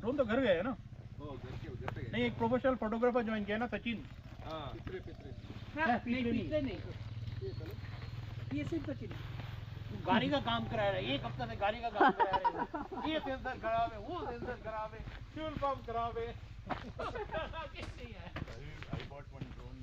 Drone तो घर गया है ना? नहीं, एक प्रोफेशनल फोटोग्राफर ज्वाइन किया ना, सचिन। ये सिर्फ सचिन गाड़ी का काम करा रहा है, एक हफ्ता से गाड़ी का काम करा रहे हैं। ये सेंसर खराब है, वो सेंसर खराब है, फ्यूल पंप खराब है। I bought one drone.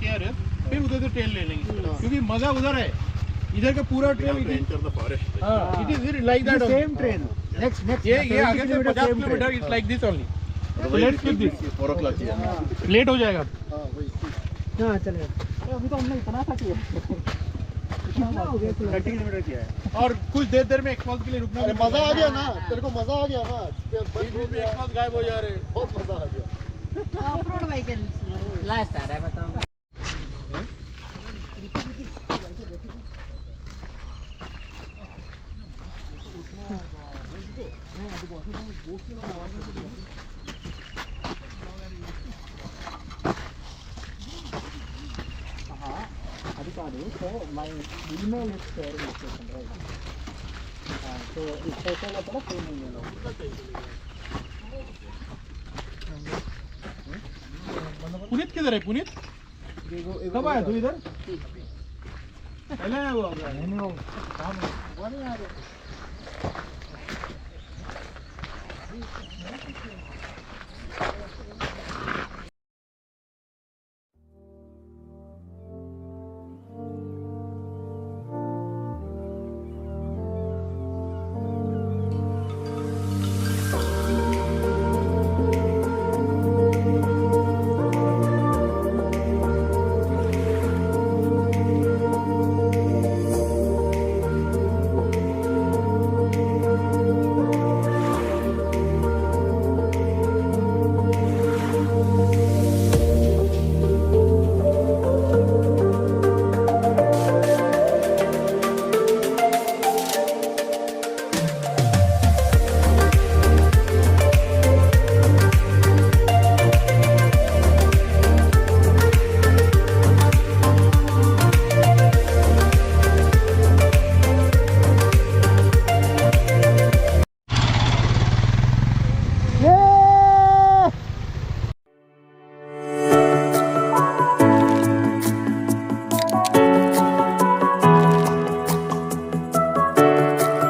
Care है, फिर उधर से ट्रेल ले लेंगे, क्योंकि मजा उधर है, इधर का पूरा trail it is like that same train next ये आगे से 50 kilometre it's like this only. Let's skip this, 4 o'clock ही है। लेट हो जाएगा। हाँ चलेगा। अभी तो हमने इतना सा किया, कितना हो गया? 30 किलोमीटर किया है। और कुछ देर में एक्सपॉज के लिए रुकना। अरे मजा आ गया ना, तेरे को मजा आ गया ना, एक्सपॉज गायब हो जा रहे, बहुत मजा आ गया। ऑफ रोड व्हीकल लास्ट आ रहा है, बताओ। అది కాదు, so my email is share location right, so ఈ ఫోటోలో కూడా సేమ్ ఈమెయిల్ पुनीत किधर है? पुनीत कब आया तू इधर? पहले आया हुआ? नहीं वो काम है, वो नहीं आ रहा।